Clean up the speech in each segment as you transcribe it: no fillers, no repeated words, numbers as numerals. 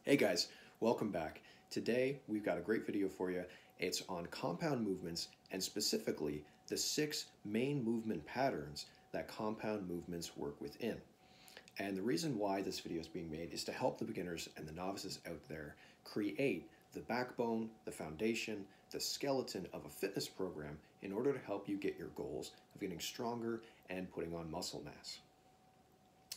Hey guys, welcome back. Today we've got a great video for you. It's on compound movements and specifically the 6 main movement patterns that compound movements work within. And the reason why this video is being made is to help the beginners and the novices out there create the backbone, the foundation, the skeleton of a fitness program in order to help you get your goals of getting stronger and putting on muscle mass.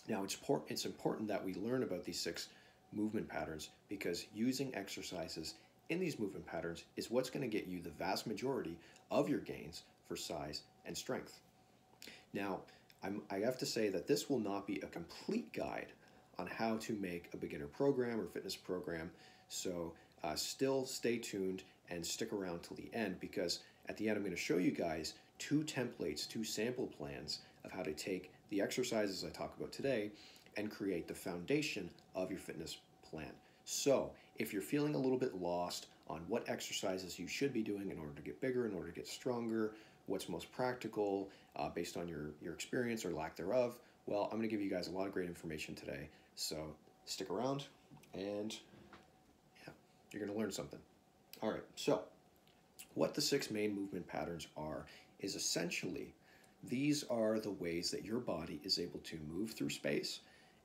Now it's important that we learn about these 6 movement patterns because using exercises in these movement patterns is what's going to get you the vast majority of your gains for size and strength. Now, I have to say that this will not be a complete guide on how to make a beginner program or fitness program, so still stay tuned and stick around till the end because at the end I'm going to show you guys 2 templates, 2 sample plans of how to take the exercises I talk about today and create the foundation of your fitness plan. So if you're feeling a little bit lost on what exercises you should be doing in order to get bigger, in order to get stronger, what's most practical based on your experience or lack thereof, well, I'm going to give you guys a lot of great information today. So stick around and yeah, you're going to learn something. All right, so what the 6 main movement patterns are is essentially these are the ways that your body is able to move through space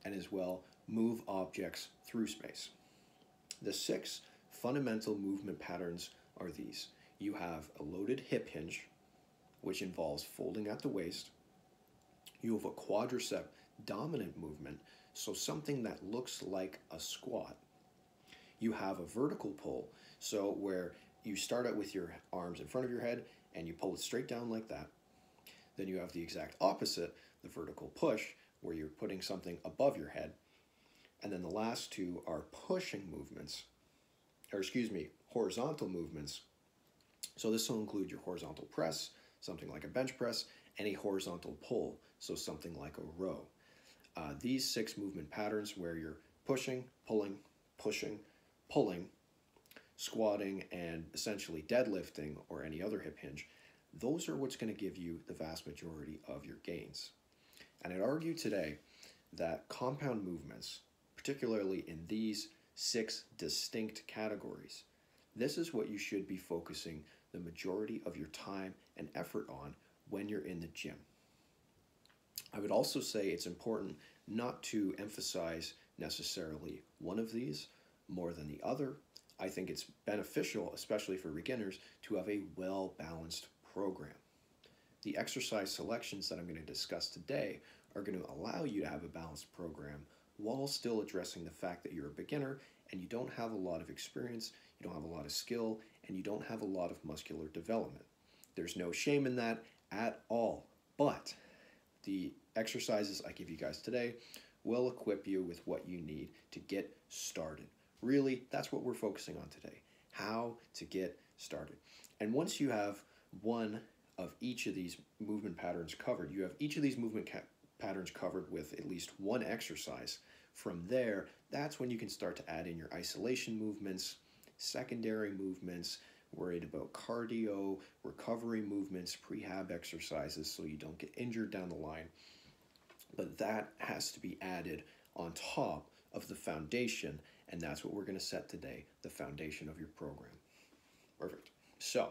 and as well move objects through space. The 6 fundamental movement patterns are these. You have a loaded hip hinge, which involves folding at the waist. You have a quadricep dominant movement, so something that looks like a squat. You have a vertical pull, so where you start out with your arms in front of your head and you pull it straight down like that. Then you have the exact opposite, the vertical push, where you're putting something above your head. And then the last 2 are pushing movements, horizontal movements. So this will include your horizontal press, something like a bench press, and a horizontal pull, so something like a row. These 6 movement patterns where you're pushing, pulling, squatting, and essentially deadlifting or any other hip hinge, those are what's going to give you the vast majority of your gains. And I'd argue today that compound movements, particularly in these 6 distinct categories, this is what you should be focusing the majority of your time and effort on when you're in the gym. I would also say it's important not to emphasize necessarily one of these more than the other. I think it's beneficial, especially for beginners, to have a well-balanced program. The exercise selections that I'm going to discuss today are going to allow you to have a balanced program while still addressing the fact that you're a beginner and you don't have a lot of experience, you don't have a lot of skill, and you don't have a lot of muscular development. There's no shame in that at all, but the exercises I give you guys today will equip you with what you need to get started. Really, that's what we're focusing on today, how to get started. And once you have one of each of these movement patterns covered, you have each of these movement patterns covered with at least one exercise. From there, that's when you can start to add in your isolation movements, secondary movements, worried about cardio, recovery movements, prehab exercises so you don't get injured down the line. But that has to be added on top of the foundation, and that's what we're going to set today, the foundation of your program. Perfect. So,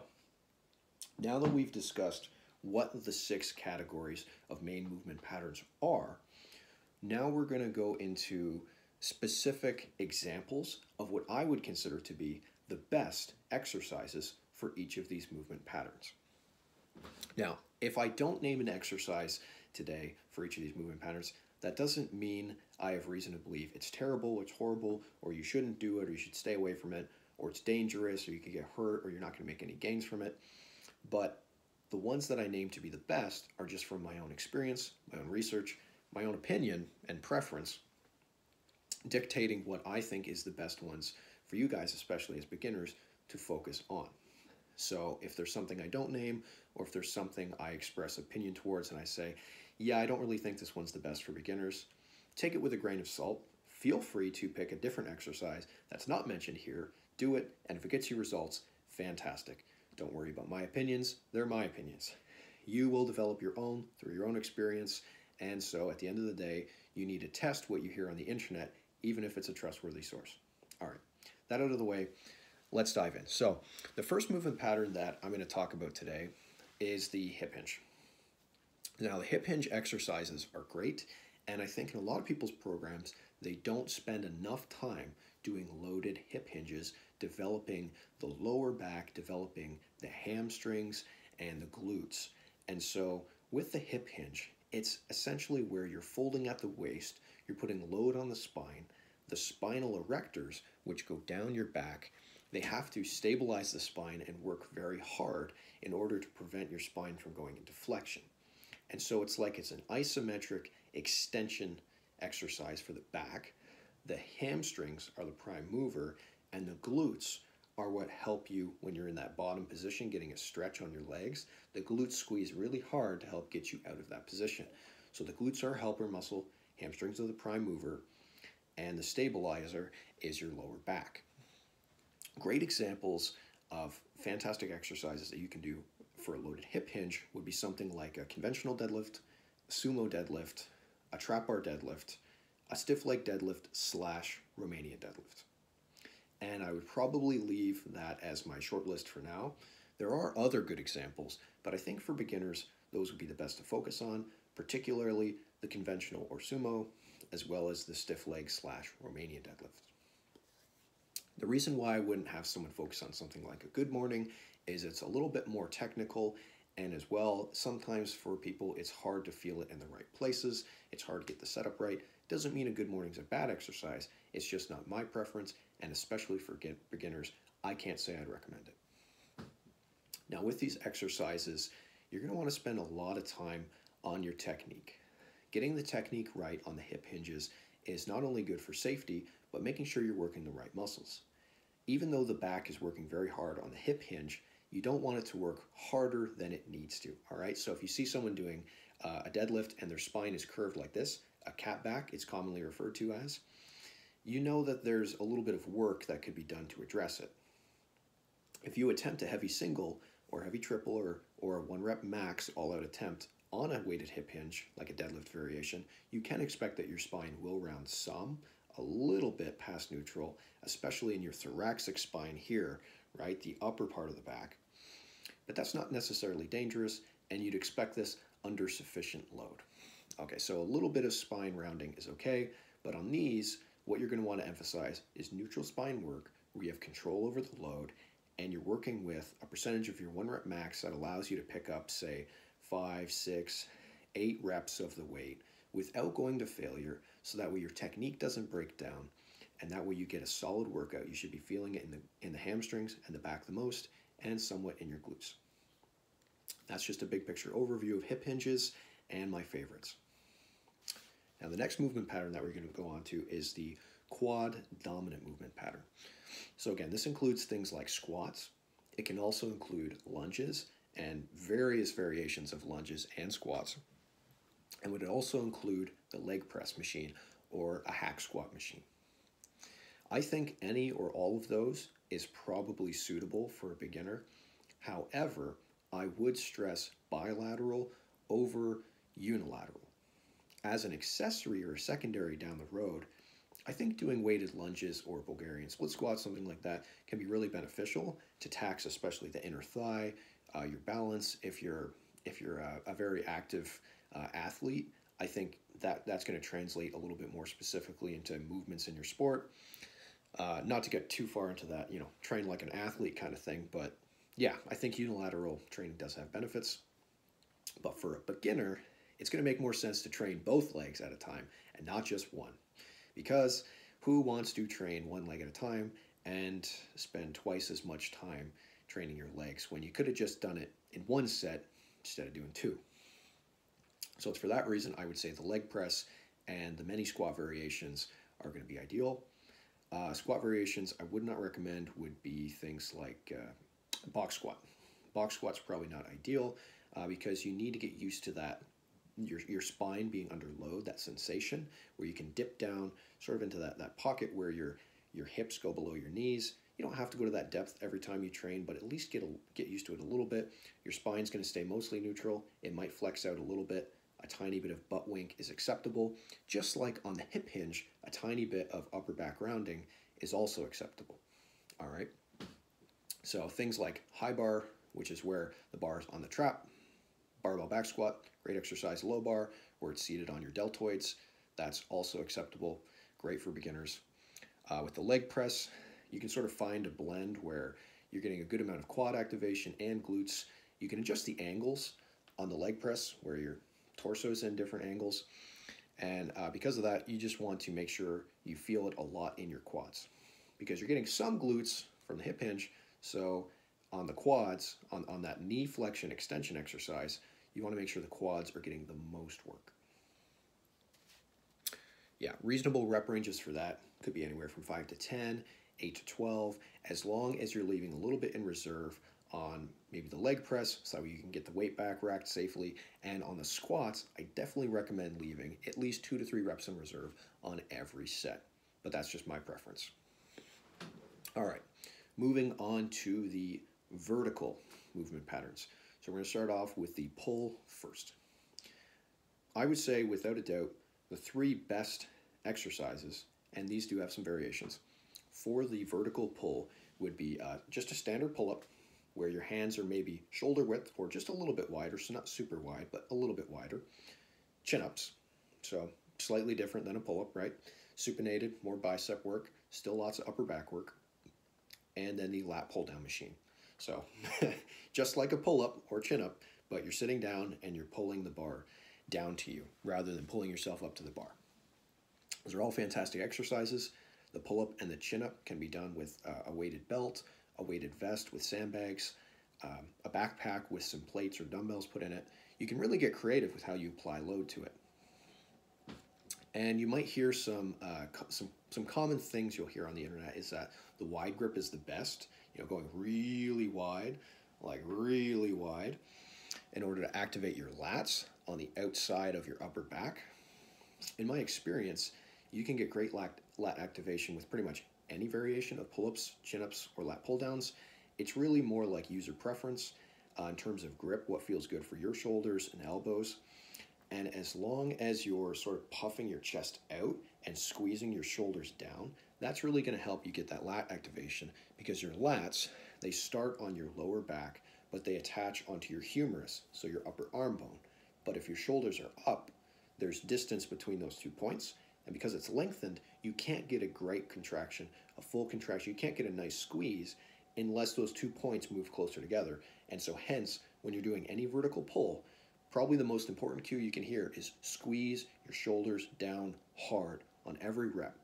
now that we've discussed what the 6 categories of main movement patterns are, now we're going to go into specific examples of what I would consider to be the best exercises for each of these movement patterns. Now, if I don't name an exercise today for each of these movement patterns, that doesn't mean I have reason to believe it's terrible, it's horrible, or you shouldn't do it, or you should stay away from it, or it's dangerous, or you could get hurt, or you're not going to make any gains from it. But the ones that I name to be the best are just from my own experience, my own research, my own opinion and preference, dictating what I think is the best ones for you guys, especially as beginners, to focus on. So if there's something I don't name, or if there's something I express opinion towards and I say, yeah, I don't really think this one's the best for beginners, take it with a grain of salt. Feel free to pick a different exercise that's not mentioned here, do it, and if it gets you results, fantastic. Don't worry about my opinions, they're my opinions. You will develop your own through your own experience, and so at the end of the day, you need to test what you hear on the internet, even if it's a trustworthy source. All right, that out of the way, let's dive in. So, the first movement pattern that I'm going to talk about today is the hip hinge. Now, the hip hinge exercises are great, and I think in a lot of people's programs, they don't spend enough time doing loaded hip hinges, developing the lower back, developing the hamstrings and the glutes. And so, with the hip hinge, it's essentially where you're folding at the waist, you're putting load on the spinal erectors, which go down your back, they have to stabilize the spine and work very hard in order to prevent your spine from going into flexion. And so it's an isometric extension exercise for the back. The hamstrings are the prime mover, and the glutes are what help you when you're in that bottom position, getting a stretch on your legs. The glutes squeeze really hard to help get you out of that position. So the glutes are a helper muscle, hamstrings are the prime mover, and the stabilizer is your lower back. Great examples of fantastic exercises that you can do for a loaded hip hinge would be something like a conventional deadlift, a sumo deadlift, a trap bar deadlift, a stiff leg deadlift / Romanian deadlift. And I would probably leave that as my short list for now. There are other good examples, but I think for beginners, those would be the best to focus on, particularly the conventional or sumo, as well as the stiff leg / Romanian deadlift. The reason why I wouldn't have someone focus on something like a good morning is it's a little bit more technical, and as well, sometimes for people it's hard to feel it in the right places. It's hard to get the setup right. Doesn't mean a good morning's a bad exercise. It's just not my preference, and especially for beginners, I can't say I'd recommend it. Now with these exercises, you're going to want to spend a lot of time on your technique. Getting the technique right on the hip hinges is not only good for safety, but making sure you're working the right muscles. Even though the back is working very hard on the hip hinge, you don't want it to work harder than it needs to, all right? So if you see someone doing a deadlift and their spine is curved like this, a cat back, it's commonly referred to as, you know that there's a little bit of work that could be done to address it. If you attempt a heavy single or heavy triple or a 1 rep max all-out attempt on a weighted hip hinge, like a deadlift variation, you can expect that your spine will round a little bit past neutral, especially in your thoracic spine here, right, the upper part of the back. But that's not necessarily dangerous, and you'd expect this under sufficient load. Okay, so a little bit of spine rounding is okay, but on these, what you're going to want to emphasize is neutral spine work where you have control over the load, and you're working with a percentage of your 1 rep max that allows you to pick up, say, 5, 6, 8 reps of the weight without going to failure, so that way your technique doesn't break down, and that way you get a solid workout. You should be feeling it in the hamstrings and the back the most, and somewhat in your glutes. That's just a big picture overview of hip hinges and my favorites. Now the next movement pattern that we're going to go on to is the quad dominant movement pattern. So again, this includes things like squats. It can also include lunges and various variations of lunges and squats. And would also include the leg press machine or a hack squat machine. I think any or all of those is probably suitable for a beginner. However, I would stress bilateral over unilateral. As an accessory or secondary down the road, I think doing weighted lunges or Bulgarian split squats, something like that, can be really beneficial to tax especially the inner thigh, your balance. If you're a very active athlete, I think that's going to translate a little bit more specifically into movements in your sport. Not to get too far into that, train like an athlete kind of thing, but yeah, I think unilateral training does have benefits. But for a beginner, it's going to make more sense to train both legs at a time and not just one. Because who wants to train one leg at a time and spend twice as much time training your legs when you could have just done it in one set instead of doing two? So it's for that reason I would say the leg press and the many squat variations are going to be ideal. Squat variations I would not recommend would be things like box squat. Box squat's probably not ideal because you need to get used to that, your spine being under load, that sensation where you can dip down sort of into that pocket where your hips go below your knees. You don't have to go to that depth every time you train, but at least get used to it a little bit. Your spine's going to stay mostly neutral. It might flex out a little bit a tiny bit of butt wink is acceptable. Just like on the hip hinge, a tiny bit of upper back rounding is also acceptable. All right. So things like high bar, which is where the bar is on the trap, barbell back squat, great exercise, low bar, where it's seated on your deltoids. That's also acceptable, great for beginners. With the leg press, you can sort of find a blend where you're getting a good amount of quad activation and glutes. You can adjust the angles on the leg press where your torso is in different angles. And because of that, you just want to make sure you feel it a lot in your quads because you're getting some glutes from the hip hinge. So on the quads, on that knee flexion extension exercise, you want to make sure the quads are getting the most work. Yeah, reasonable rep ranges for that could be anywhere from 5 to 10, 8 to 12, as long as you're leaving a little bit in reserve on maybe the leg press so you can get the weight back racked safely. And on the squats, I definitely recommend leaving at least 2 to 3 reps in reserve on every set. But that's just my preference. All right, moving on to the vertical movement patterns. So we're going to start off with the pull first. I would say, without a doubt, the 3 best exercises, and these do have some variations, for the vertical pull would be just a standard pull-up where your hands are maybe shoulder width or just a little bit wider, so not super wide, but a little bit wider. Chin-ups, so slightly different than a pull-up, right? Supinated, more bicep work, still lots of upper back work, and then the lat pull-down machine. So just like a pull-up or chin-up, but you're sitting down and you're pulling the bar down to you rather than pulling yourself up to the bar. Those are all fantastic exercises. The pull-up and the chin-up can be done with a weighted belt, a weighted vest with sandbags, a backpack with some plates or dumbbells put in it. You can really get creative with how you apply load to it. And you might hear some common things you'll hear on the internet is that the wide grip is the best, going really wide, like really wide, in order to activate your lats on the outside of your upper back. In my experience, you can get great lat activation with pretty much any variation of pull-ups, chin-ups, or lat pull-downs. It's really more like user preference in terms of grip, what feels good for your shoulders and elbows. And as long as you're sort of puffing your chest out and squeezing your shoulders down, that's really going to help you get that lat activation because your lats, they start on your lower back, but they attach onto your humerus, so your upper arm bone. But if your shoulders are up, there's distance between those 2 points. And because it's lengthened, you can't get a great contraction, a full contraction. You can't get a nice squeeze unless those 2 points move closer together. And so hence, when you're doing any vertical pull, probably the most important cue you can hear is squeeze your shoulders down hard on every rep.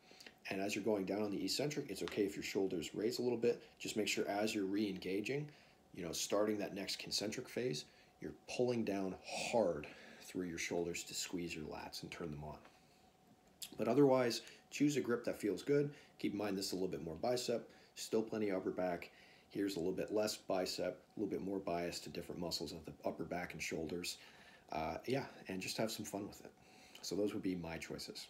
And as you're going down on the eccentric, it's okay if your shoulders raise a little bit. Just make sure as you're re-engaging, starting that next concentric phase, you're pulling down hard through your shoulders to squeeze your lats and turn them on. But otherwise, choose a grip that feels good. Keep in mind this is a little bit more bicep, still plenty of upper back. Here's a little bit less bicep, a little bit more bias to different muscles of the upper back and shoulders. And just have some fun with it. So those would be my choices.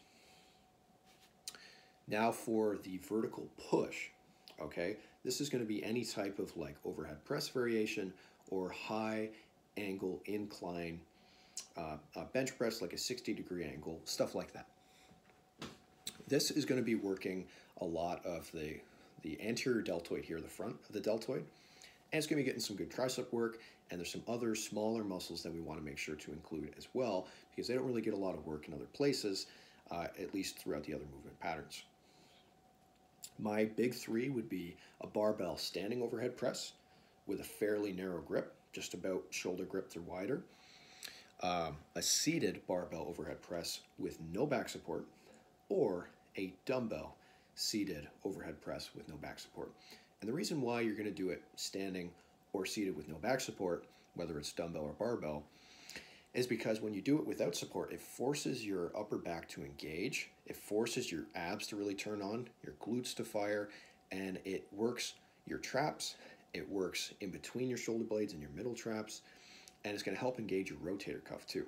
Now for the vertical push, okay? This is going to be any type of like overhead press variation or high angle incline bench press, like a 60-degree angle, stuff like that. This is going to be working a lot of the anterior deltoid here, the front of the deltoid, and it's going to be getting some good tricep work, and there's some other smaller muscles that we want to make sure to include as well, because they don't really get a lot of work in other places, at least throughout the other movement patterns. My big 3 would be a barbell standing overhead press with a fairly narrow grip, just about shoulder grip or wider, a seated barbell overhead press with no back support, or a dumbbell seated overhead press with no back support. And the reason why you're going to do it standing or seated with no back support, whether it's dumbbell or barbell, is because when you do it without support, it forces your upper back to engage, it forces your abs to really turn on, your glutes to fire, and it works your traps, it works in between your shoulder blades and your middle traps, and it's going to help engage your rotator cuff too.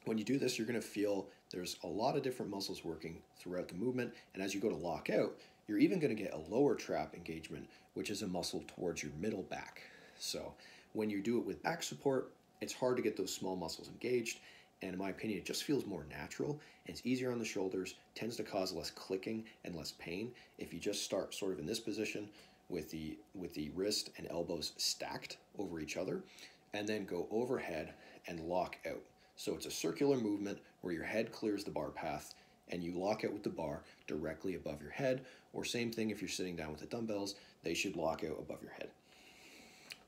When you do this, you're going to feel there's a lot of different muscles working throughout the movement, and as you go to lock out, you're even going to get a lower trap engagement, which is a muscle towards your middle back. So when you do it with back support, it's hard to get those small muscles engaged, and in my opinion, it just feels more natural, and it's easier on the shoulders, tends to cause less clicking and less pain if you just start sort of in this position with the wrist and elbows stacked over each other, and then go overhead and lock out. So it's a circular movement where your head clears the bar path and you lock out with the bar directly above your head, or same thing if you're sitting down with the dumbbells, they should lock out above your head.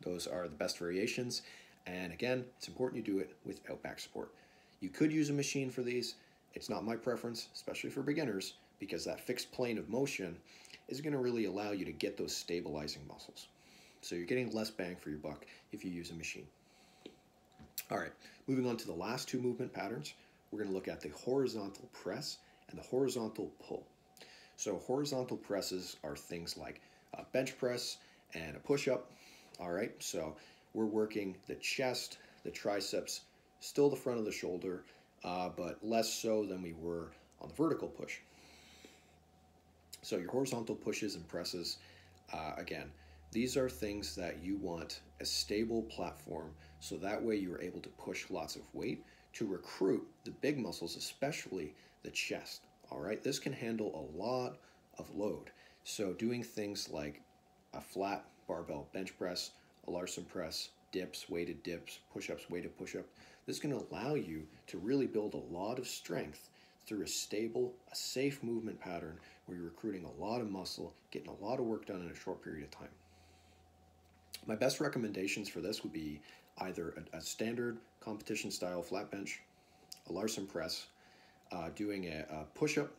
Those are the best variations, and again, it's important you do it without back support. You could use a machine for these. It's not my preference, especially for beginners, because that fixed plane of motion is going to really allow you to get those stabilizing muscles. So you're getting less bang for your buck if you use a machine. All right, moving on to the last two movement patterns, we're going to look at the horizontal press and the horizontal pull. So horizontal presses are things like a bench press and a push-up. All right, so we're working the chest, the triceps, still the front of the shoulder, but less so than we were on the vertical push. So your horizontal pushes and presses, again, these are things that you want a stable platform, so that way you're able to push lots of weight to recruit the big muscles, especially the chest. All right, this can handle a lot of load. So doing things like a flat barbell bench press, a Larson press, dips, weighted dips, push-ups, weighted push-up, this is going to allow you to really build a lot of strength through a stable, a safe movement pattern where you're recruiting a lot of muscle, getting a lot of work done in a short period of time. My best recommendations for this would be either a standard competition style flat bench, a Larson press, doing a push-up,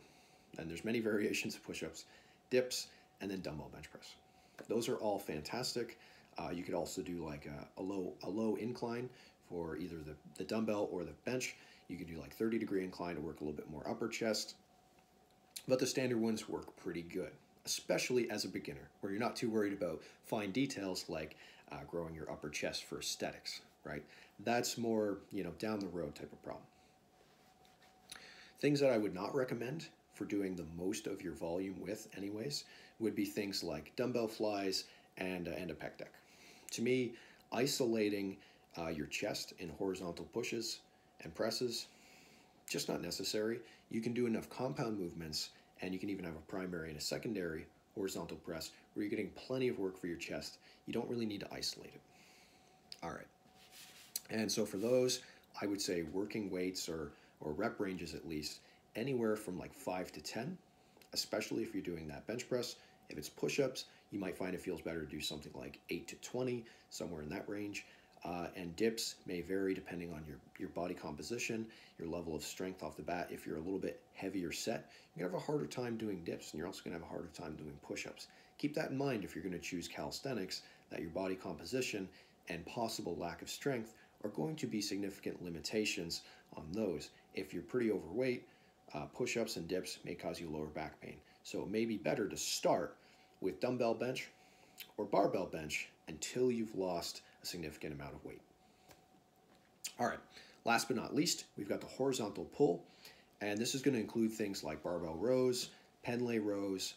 and there's many variations of push-ups, dips, and then dumbbell bench press. Those are all fantastic. You could also do like a low incline for either the dumbbell or the bench. You could do like 30-degree incline to work a little bit more upper chest. But the standard ones work pretty good, especially as a beginner, where you're not too worried about fine details like growing your upper chest for aesthetics, right? That's more, down the road type of problem. Things that I would not recommend for doing the most of your volume with anyways would be things like dumbbell flies and a pec deck. To me, isolating your chest in horizontal pushes and presses, just not necessary. You can do enough compound movements, and you can even have a primary and a secondary horizontal press where you're getting plenty of work for your chest. You don't really need to isolate it. All right. And so for those, I would say working weights or rep ranges at least, anywhere from like 5 to 10, especially if you're doing that bench press. If it's push-ups, you might find it feels better to do something like 8 to 20, somewhere in that range. And dips may vary depending on your body composition, your level of strength off the bat. If you're a little bit heavier set, you're going to have a harder time doing dips, and you're also going to have a harder time doing push-ups. Keep that in mind if you're going to choose calisthenics, that your body composition and possible lack of strength are going to be significant limitations on those. If you're pretty overweight, push-ups and dips may cause you lower back pain. So it may be better to start with dumbbell bench or barbell bench until you've lost a significant amount of weight. All right, last but not least, we've got the horizontal pull, and this is going to include things like barbell rows, Pendlay rows,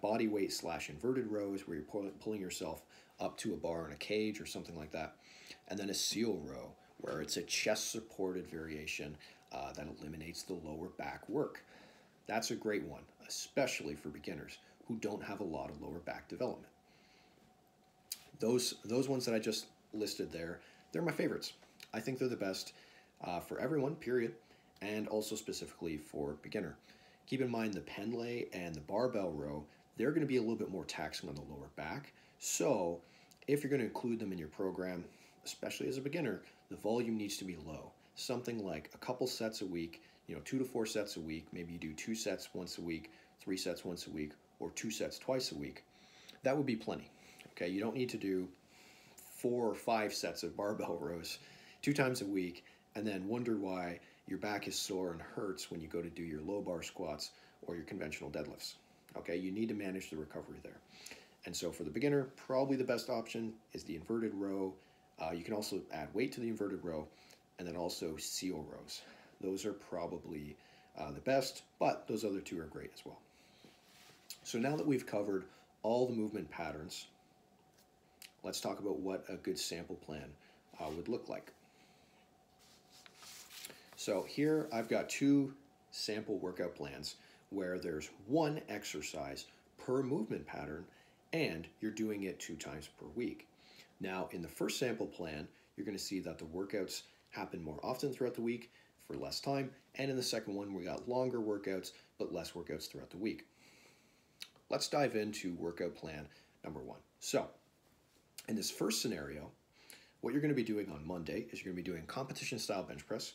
body weight / inverted rows, where you're pulling yourself up to a bar in a cage or something like that, and then a seal row, where it's a chest-supported variation that eliminates the lower back work. That's a great one, especially for beginners who don't have a lot of lower back development. Those ones that I just listed there, they're my favorites. I think they're the best for everyone, period, and also specifically for beginner. Keep in mind the Pendlay and the barbell row, they're going to be a little bit more taxing on the lower back. So if you're going to include them in your program, especially as a beginner, the volume needs to be low. Something like a couple sets a week, 2 to 4 sets a week. Maybe you do 2 sets once a week, 3 sets once a week, or 2 sets twice a week. That would be plenty. Okay, you don't need to do 4 or 5 sets of barbell rows 2 times a week and then wonder why your back is sore and hurts when you go to do your low bar squats or your conventional deadlifts. Okay, you need to manage the recovery there. And so for the beginner, probably the best option is the inverted row. You can also add weight to the inverted row, and then also seal rows. Those are probably the best, but those other 2 are great as well. So now that we've covered all the movement patterns, let's talk about what a good sample plan would look like. So here I've got two sample workout plans where there's one exercise per movement pattern and you're doing it 2 times per week. Now, in the first sample plan, you're going to see that the workouts happen more often throughout the week for less time. And in the second one, we got longer workouts, but less workouts throughout the week. Let's dive into workout plan number 1. So, in this first scenario, what you're going to be doing on Monday is you're going to be doing competition style bench press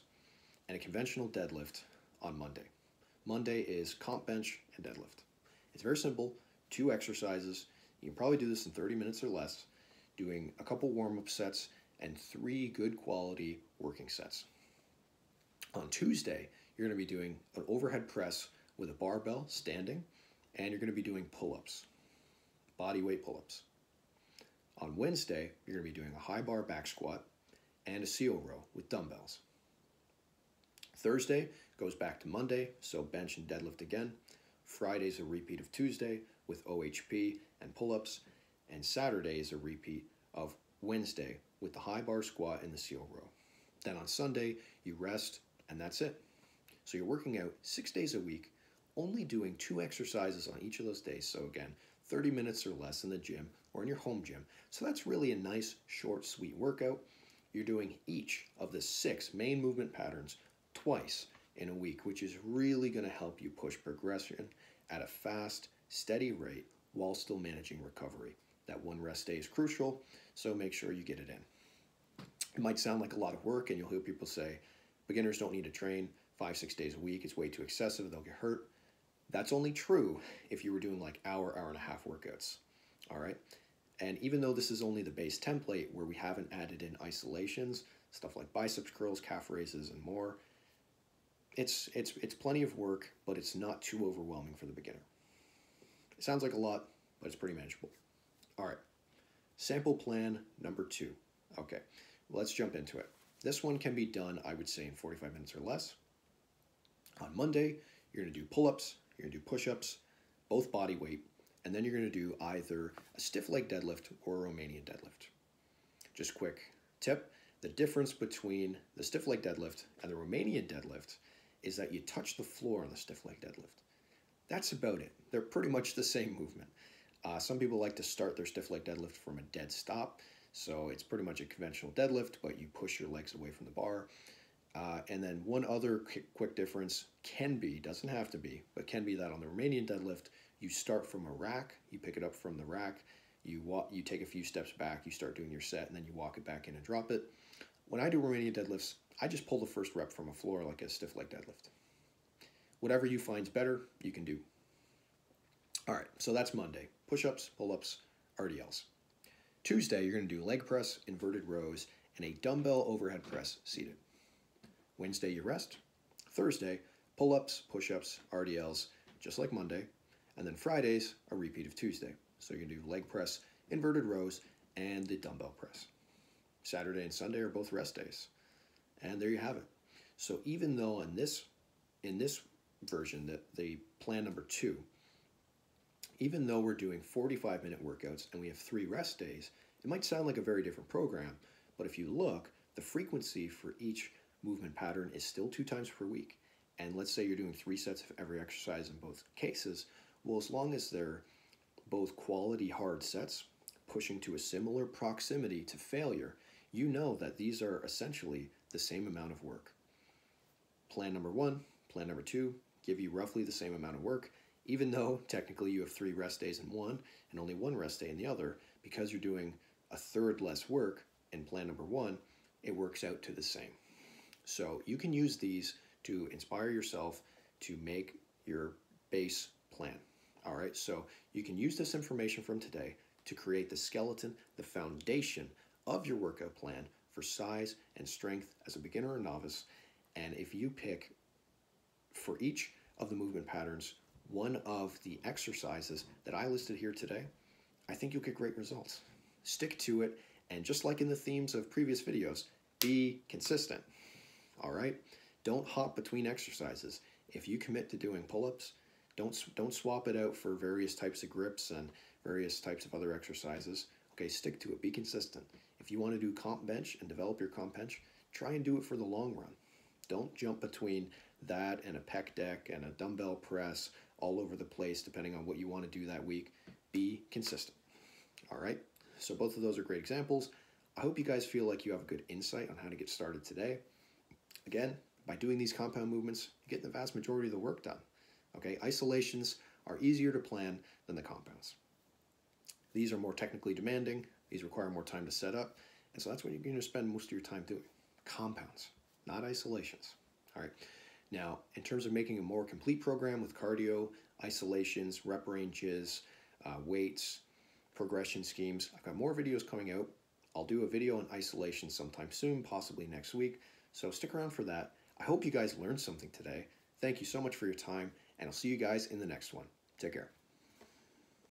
and a conventional deadlift on Monday. Monday is comp bench and deadlift. It's very simple, 2 exercises. You can probably do this in 30 minutes or less, doing a couple warm-up sets and 3 good quality working sets. On Tuesday, you're going to be doing an overhead press with a barbell standing, and you're going to be doing pull-ups, body weight pull-ups. On Wednesday, you're going to be doing a high bar back squat and a seal row with dumbbells. Thursday goes back to Monday, so bench and deadlift again. Friday's a repeat of Tuesday with OHP and pull-ups, and Saturday is a repeat of Wednesday with the high bar squat and the seal row. Then on Sunday, you rest, and that's it. So you're working out 6 days a week, only doing 2 exercises on each of those days. So again, 30 minutes or less in the gym or in your home gym. So that's really a nice, short, sweet workout. You're doing each of the 6 main movement patterns twice in a week, which is really going to help you push progression at a fast, steady rate while still managing recovery. That 1 rest day is crucial, so make sure you get it in. It might sound like a lot of work, and you'll hear people say, beginners don't need to train 5-6 days a week. It's way too excessive. They'll get hurt. That's only true if you were doing like hour and a half workouts. All right. And even though this is only the base template where we haven't added in isolations, stuff like biceps curls, calf raises, and more, it's plenty of work, but it's not too overwhelming for the beginner. It sounds like a lot, but it's pretty manageable. All right. Sample plan number 2. Okay. Let's jump into it. This one can be done, I would say, in 45 minutes or less. On Monday, you're going to do pull-ups, you're going to do push-ups, both body weight, and then you're going to do either a stiff leg deadlift or a Romanian deadlift. Just quick tip, the difference between the stiff leg deadlift and the Romanian deadlift is that you touch the floor on the stiff leg deadlift. That's about it. They're pretty much the same movement. Some people like to start their stiff leg deadlift from a dead stop. So it's pretty much a conventional deadlift, but you push your legs away from the bar. And then one other quick difference can be, doesn't have to be, but can be that on the Romanian deadlift, you start from a rack, you pick it up from the rack, you take a few steps back, you start doing your set, and then you walk it back in and drop it. When I do Romanian deadlifts, I just pull the first rep from a floor like a stiff leg deadlift. Whatever you find's better, you can do. All right, so that's Monday. Push-ups, pull-ups, RDLs. Tuesday, you're going to do leg press, inverted rows, and a dumbbell overhead press seated. Wednesday, you rest. Thursday, pull-ups, push-ups, RDLs, just like Monday. And then Friday's a repeat of Tuesday. So you're going to do leg press, inverted rows, and the dumbbell press. Saturday and Sunday are both rest days. And there you have it. So even though in this version, the plan number 2, even though we're doing 45-minute workouts and we have 3 rest days, it might sound like a very different program, but if you look, the frequency for each movement pattern is still 2 times per week. And let's say you're doing 3 sets of every exercise in both cases, well, as long as they're both quality hard sets, pushing to a similar proximity to failure, you know that these are essentially the same amount of work. Plan number 1, plan number 2 give you roughly the same amount of work, even though technically you have 3 rest days in one and only 1 rest day in the other. Because you're doing a third less work in plan number 1, it works out to the same. So you can use these to inspire yourself to make your base plan. All right, so you can use this information from today to create the skeleton, the foundation of your workout plan for size and strength as a beginner or novice. And if you pick for each of the movement patterns one of the exercises that I listed here today, I think you'll get great results. Stick to it, and just like in the themes of previous videos, be consistent. All right? Don't hop between exercises. If you commit to doing pull-ups, don't swap it out for various types of grips and various types of other exercises. Okay, stick to it. Be consistent. If you want to do comp bench and develop your comp bench, try and do it for the long run. Don't jump between that and a pec deck and a dumbbell press all over the place depending on what you want to do that week. Be consistent. All right, so both of those are great examples. I hope you guys feel like you have a good insight on how to get started today. Again, by doing these compound movements, you get the vast majority of the work done. Okay, isolations are easier to plan than the compounds. These are more technically demanding, these require more time to set up, and so that's what you're going to spend most of your time doing. Compounds, not isolations. All right, now in terms of making a more complete program with cardio, isolations, rep ranges, weights, progression schemes, I've got more videos coming out. I'll do a video on isolation sometime soon, possibly next week, so stick around for that. I hope you guys learned something today. Thank you so much for your time, and I'll see you guys in the next one. Take care.